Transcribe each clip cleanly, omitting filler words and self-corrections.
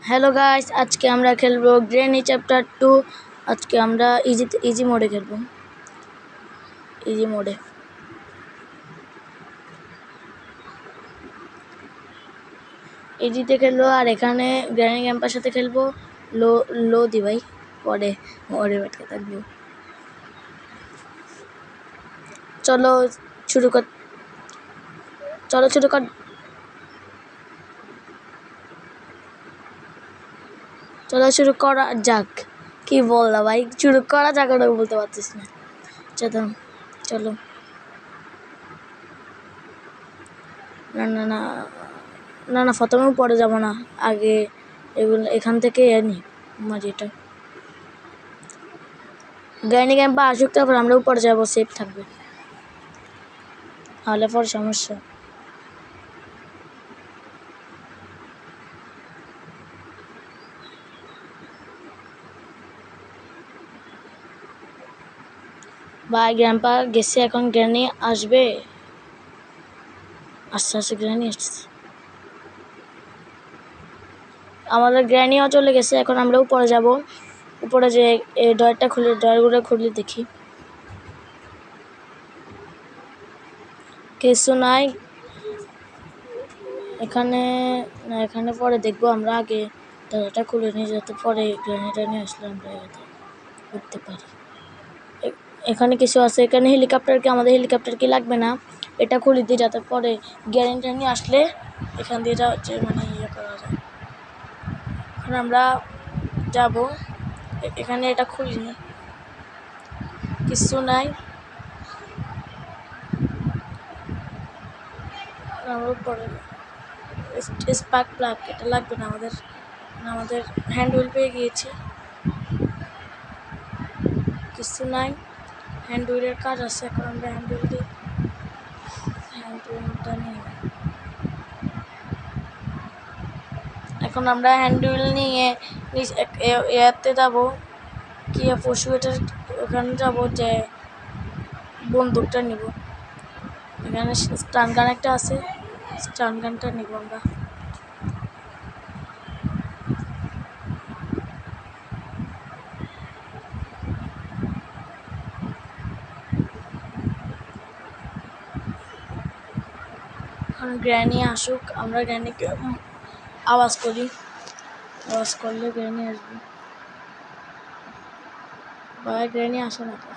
Hello guys, আজকে আমরা খেলবো গ্র্যানি চ্যাপ্টার 2। আজকে আমরা ইজি মোডে খেলবো। ইজিতে খেলবো। আর এখানে গ্র্যানি ক্যাম্পার সাথে খেলবো লো দি ভাই, পরে বেটকে থাকবো। চলো শুরু কর। চলো শুরু করা যাক। কি বললা ভাই, শুরু করা যাক ওটা বলতে পারছিস না। চলো না না না না না প্রথমেও পড়ে যাব না, আগে এগুলো এখান থেকে আনি মজাটা। গ্র্যানি ক্যাম্পে আসুক, তারপর আমরা উপরে যাব, সেফ থাকবে, তাহলে পর সমস্যা। ভাই গ্র্যান্ডপা গেছে, এখন গ্র্যানি আসবে। আস্তে গ্র্যানি আসছে, আমাদের গ্র্যানিও চলে গেছে। এখন আমরা উপরে যাব, উপরে যে এই ডয়ারগুলো খুলে দেখি কিছু নাই এখানে। না, এখানে পরে দেখবো। আমরা আগে দরজাটা খুলে নিয়ে যাতে পরে গ্র্যানিটা নিয়ে আসলে আমরা করতে পারি। এখানে কিছু আছে, এখানে হেলিকপ্টার কি, আমাদের হেলিকপ্টার কি লাগবে না, এটা খুলে দিই যাতে পরে গ্যারেন্টি নিয়ে আসলে এখান দিয়ে মানে ইয়ে করা যায়। এখন আমরা যাব, এখানে এটা খুলিনি, কিছু নাই। আমরা পরে স্পার্ক প্লাগ এটা লাগবে না আমাদের হ্যান্ড হুইল পেয়ে গিয়েছি, কিছু নাই। হ্যান্ড হুইলের কাজ আছে, এখন আমরা হ্যান্ড হুইলটা নিই। এখন আমরা হ্যান্ড হুইল নিয়ে এতে যাবো, কি পশু এটার ওখানে যাবো, যে বন্দুকটা নিব। এখানে স্টান গান একটা আছে, স্টান গানটা নিব আমরা। এখন গ্র্যানি আসুক, আমরা গ্র্যানিকে আওয়াজ করলে গ্র্যানি আসবে। ভাই গ্র্যানি আসে না তো,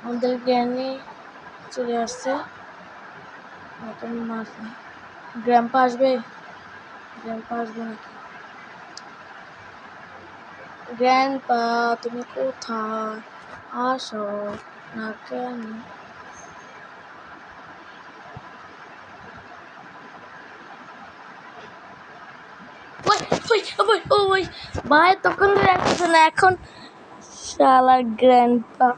আমাদের গ্র্যানি চলে আসছে। এখন গ্র্যান্ডপা আসবে নাকি? গ্র্যান্ডপা তুমি কোথায়? আসো না কেন? ভাই তখন আসছে না, এখন শালা গ্র্যান্ডপা।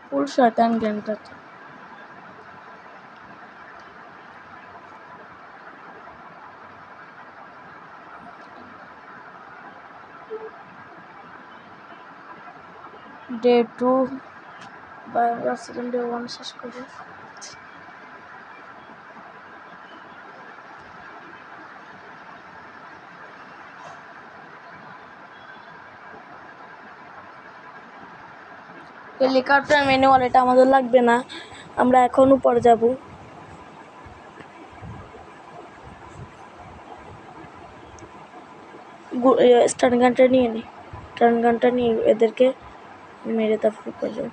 ফুল শয়তান গ্র্যান্ডপা। ডে 2 বা ডে 1 শেষ করবো। হেলিকপ্টার ম্যানুয়াল এটা আমাদের লাগবে না, আমরা এখন উপরে যাব। স্টান গানটা নিয়ে এদেরকে মেরে তারপর উপরে যাব।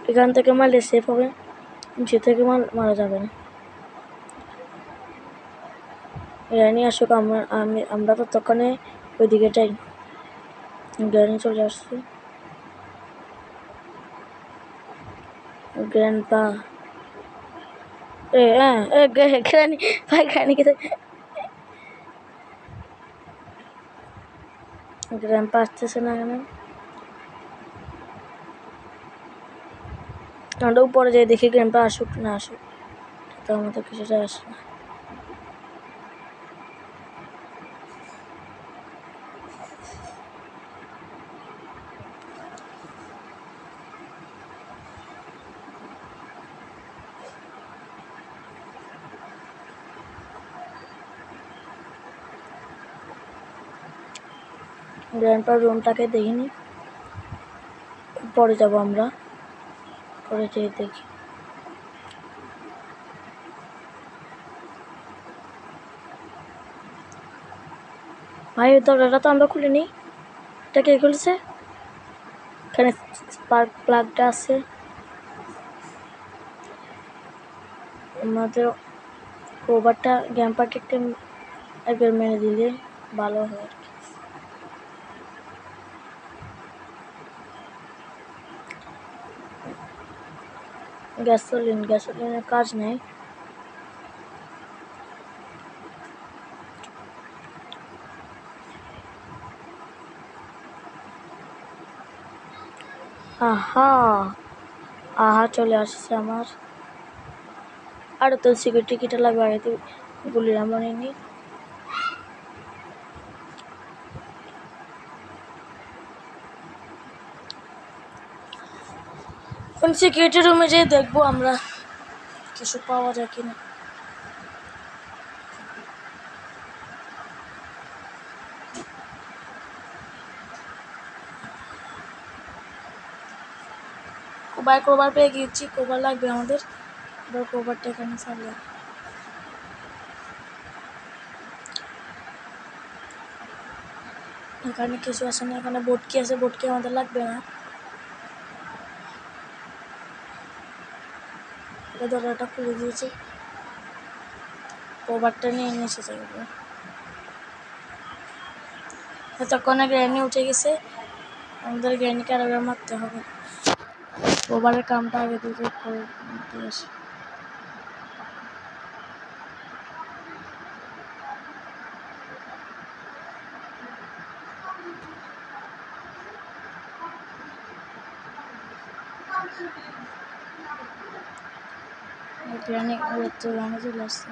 এখান থেকে মারলে সেফ হবে, নিচে থেকে মারা যাবে না। গ্র্যানি আসুক, আমরা তো তখনই ওইদিকে যাই। গ্র্যানি চলে আসছে। গ্র্যান্ডপা গ্র্যানি ভাই, গ্র্যান্ডপা আসতেছে না কেন? আমরা উপরে যাই দেখি গ্র্যান্ডপা আসুক না আসুক। তো আমাদের কিছু যায় আসে না। গ্র্যান্ডপার রুমটাকে দেখিনি, পরে যাব আমরা, পরে যেয়ে দেখি। ভাই দরজাটা তো আমরা খুলিনি, এটা কে খুলেছে? এখানে স্পার্ক প্লাগটা আছে, আমাদের ওভারটা গ্যাম্পারকে একবার মেরে দিলে ভালো হয় আর কি। গ্যাসোলিনের কাজ নেই। আহা চলে আসছে আমার। আর তো সিকিউরিটি কিটা লাগবে, আগে তো গুলির মনে নি। সিকিউরিটি রুমে যেয়ে দেখবো আমরা কিছু পাওয়া যায় কিনা। কোবার পেয়ে গিয়েছি, কোবার লাগবে আমাদের, এবার কোবারটা এখানে ছাড়বে। এখানে কিছু আছে না, এখানে বোটকি আছে, বোটকি আমাদের লাগবে না। দরজাটা খুলে দিয়েছে, কোবারটা নিয়ে এসে যাবে। এতক্ষণে গ্র্যানি উঠে গেছে, আমাদের গ্র্যানিকে আরেকবার মারতে হবে। কোবারের কামটা আগে দিয়ে করে দিয়ে আসে। গ্র্যানি চলে আসছে।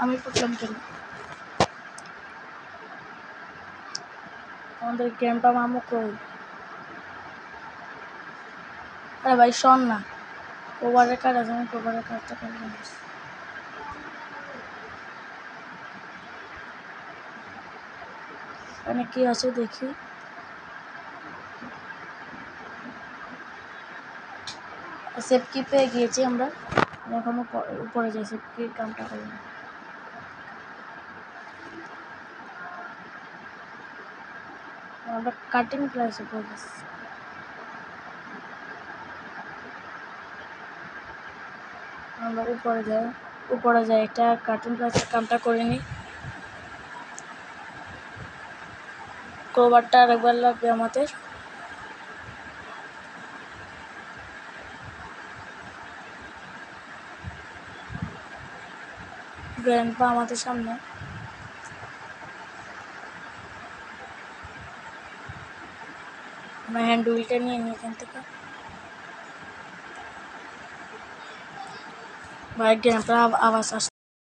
আমি পড়লাম কেন? আমাদের গ্র্যান্ডপা মামু কই? আরে ভাই শোন না, কোবারের কার্ড আছে, আমি কোবারের কার্ডটা করলাম। এখানে কি আছে দেখি। সেফ কি পেয়ে গিয়েছি আমরা, এখন উপরে যাই, সেফ কি কামটা করলাম। আমরা কাটিং প্রাইসে পড়ে গেছি। আমরা উপরে যাই, এটা কাটিং প্রাইসের কামটা করে নিই। কোবারটা আরেকবার লাগবে আমাদের। গ্র্যান্ডপা আমাদের সামনে, আমরা হ্যান্ড হুইলটা নিয়ে নিই এখান থেকে। ভাই গ্র্যান্ডপা আওয়াজ আসছে।